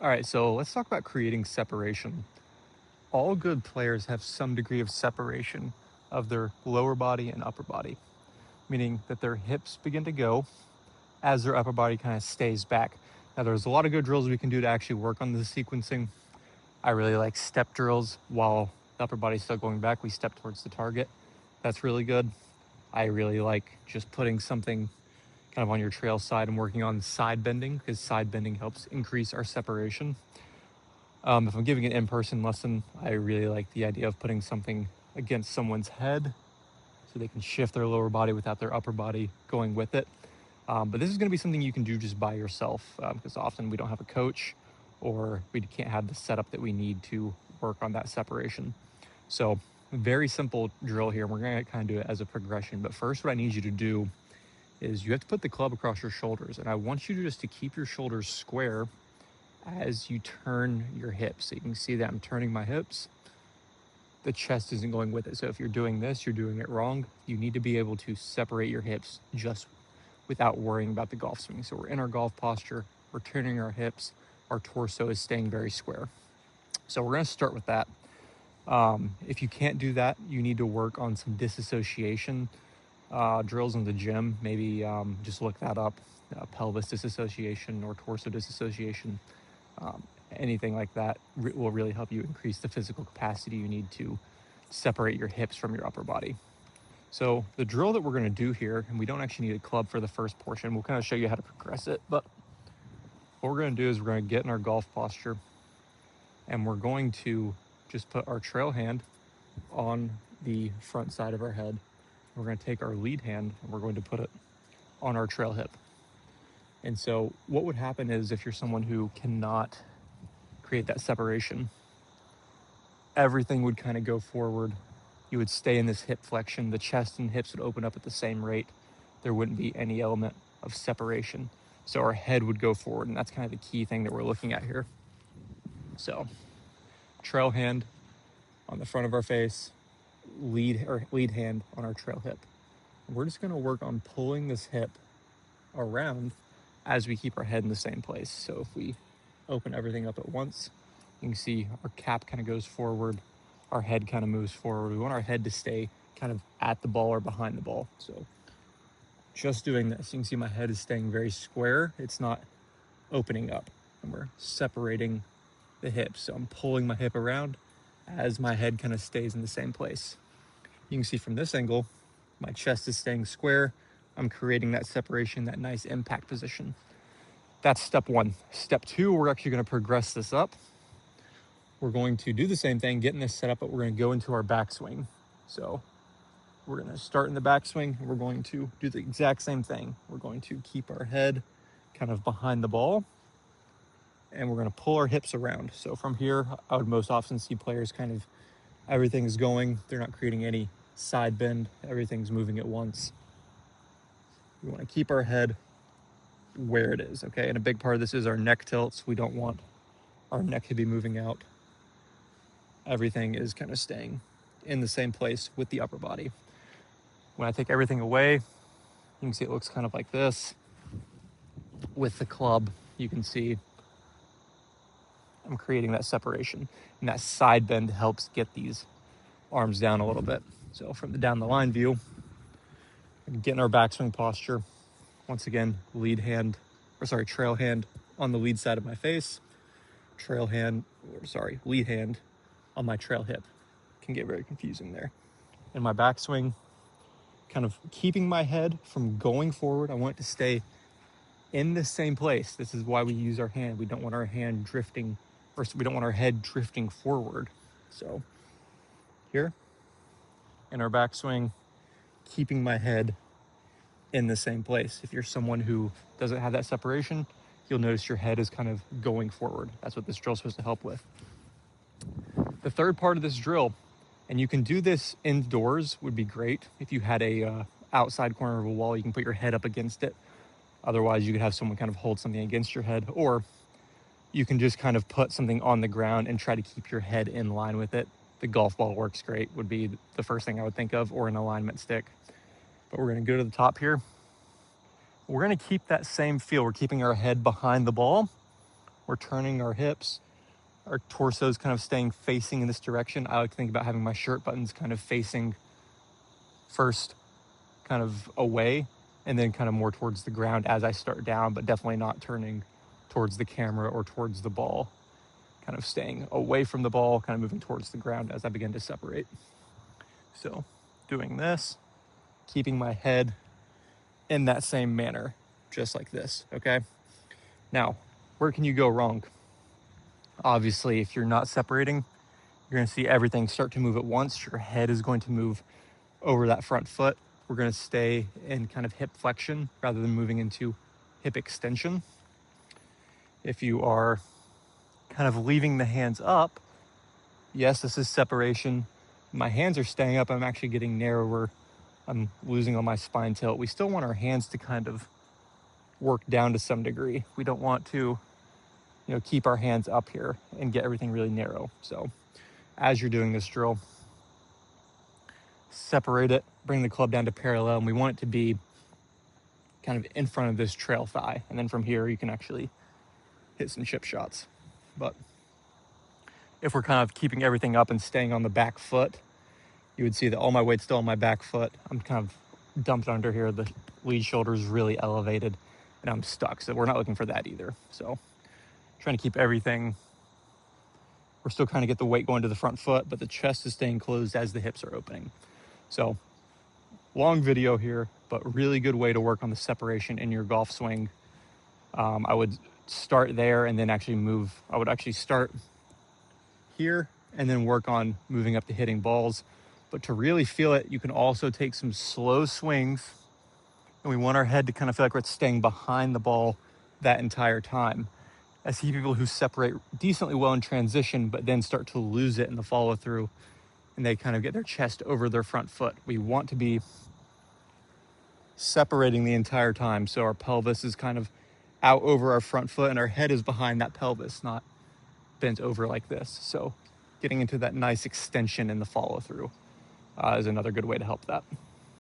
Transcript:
All right, so let's talk about creating separation. All good players have some degree of separation of their lower body and upper body, meaning that their hips begin to go as their upper body kind of stays back. Now, there's a lot of good drills we can do to actually work on the sequencing. I really like step drills while the upper body's still going back. We step towards the target. That's really good. I really like just putting something kind of on your trail side and working on side bending because side bending helps increase our separation. If I'm giving an in-person lesson, I really like the idea of putting something against someone's head so they can shift their lower body without their upper body going with it. But this is going to be something you can do just by yourself because often we don't have a coach or we can't have the setup that we need to work on that separation. So very simple drill here. We're going to kind of do it as a progression. But first, what I need you to do is you have to put the club across your shoulders. And I want you to just to keep your shoulders square as you turn your hips. So you can see that I'm turning my hips. The chest isn't going with it. So if you're doing this, you're doing it wrong. You need to be able to separate your hips just without worrying about the golf swing. So we're in our golf posture, we're turning our hips, our torso is staying very square. So we're going to start with that. If you can't do that, you need to work on some disassociation drills in the gym. Maybe just look that up, pelvis disassociation or torso disassociation. Anything like that will really help you increase the physical capacity you need to separate your hips from your upper body. So the drill that we're going to do here, and we don't actually need a club for the first portion, we'll kind of show you how to progress it, but what we're going to do is we're going to get in our golf posture and we're going to just put our trail hand on the front side of our head. We're going to take our lead hand and we're going to put it on our trail hip. And so what would happen is if you're someone who cannot create that separation, everything would kind of go forward. You would stay in this hip flexion. The chest and hips would open up at the same rate. There wouldn't be any element of separation. So our head would go forward, and that's kind of the key thing that we're looking at here. So trail hand on the front of our face, lead hand on our trail hip. We're just going to work on pulling this hip around as we keep our head in the same place. So if we open everything up at once, you can see our cap kind of goes forward, our head kind of moves forward. We want our head to stay kind of at the ball or behind the ball. So just doing this, you can see my head is staying very square. It's not opening up, and we're separating the hips. So I'm pulling my hip around as my head kind of stays in the same place. You can see from this angle, my chest is staying square. I'm creating that separation, that nice impact position. That's step one. Step two, we're actually going to progress this up. We're going to do the same thing, getting this set up, but we're going to go into our backswing. So we're going to start in the backswing. We're going to do the exact same thing. We're going to keep our head kind of behind the ball, and we're going to pull our hips around. So from here, I would most often see players kind of, everything's going. They're not creating any side bend. Everything's moving at once. We want to keep our head where it is, okay? And a big part of this is our neck tilts. We don't want our neck to be moving out. Everything is kind of staying in the same place with the upper body. When I take everything away, you can see it looks kind of like this. With the club, you can see I'm creating that separation, and that side bend helps get these arms down a little bit. So from the down the line view, getting our backswing posture. Once again, trail hand on the lead side of my face, lead hand on my trail hip. Can get very confusing there. In my backswing, kind of keeping my head from going forward. I want it to stay in the same place. This is why we use our hand. We don't want our hand drifting, or we don't want our head drifting forward. So here, in our backswing, keeping my head in the same place. If you're someone who doesn't have that separation, you'll notice your head is kind of going forward. That's what this drill is supposed to help with. The third part of this drill, and you can do this indoors, would be great. If you had a outside corner of a wall, you can put your head up against it. Otherwise, you could have someone kind of hold something against your head, or you can just kind of put something on the ground and try to keep your head in line with it. The golf ball works great, would be the first thing I would think of, or an alignment stick. But we're going to go to the top here. We're going to keep that same feel. We're keeping our head behind the ball. we're turning our hips, our torso's kind of staying facing in this direction. I like to think about having my shirt buttons kind of facing first kind of away and then kind of more towards the ground as I start down, but definitely not turning towards the camera or towards the ball, kind of staying away from the ball, kind of moving towards the ground as I begin to separate. So doing this, keeping my head in that same manner, just like this, okay? Now, where can you go wrong? Obviously, if you're not separating, you're gonna see everything start to move at once. Your head is going to move over that front foot. We're gonna stay in kind of hip flexion rather than moving into hip extension. If you are kind of leaving the hands up, yes, this is separation. My hands are staying up, I'm actually getting narrower. I'm losing on my spine tilt. We still want our hands to kind of work down to some degree. We don't want to, keep our hands up here and get everything really narrow. So as you're doing this drill, separate it, bring the club down to parallel, and we want it to be kind of in front of this trail thigh. And then from here, you can actually hit some chip shots. But if we're kind of keeping everything up and staying on the back foot, you would see that all my weight's still on my back foot. I'm kind of dumped under here. The lead shoulder is really elevated and I'm stuck. So we're not looking for that either. So trying to keep everything, we're still trying to get the weight going to the front foot, but the chest is staying closed as the hips are opening. So long video here, but really good way to work on the separation in your golf swing. I would start there and then actually move. I would actually start here and then work on moving up to hitting balls. But to really feel it, you can also take some slow swings, and we want our head to kind of feel like we're staying behind the ball that entire time. I see people who separate decently well in transition, but then start to lose it in the follow through, and they kind of get their chest over their front foot. We want to be separating the entire time, so our pelvis is kind of out over our front foot and our head is behind that pelvis, not bent over like this. So getting into that nice extension in the follow through is another good way to help that.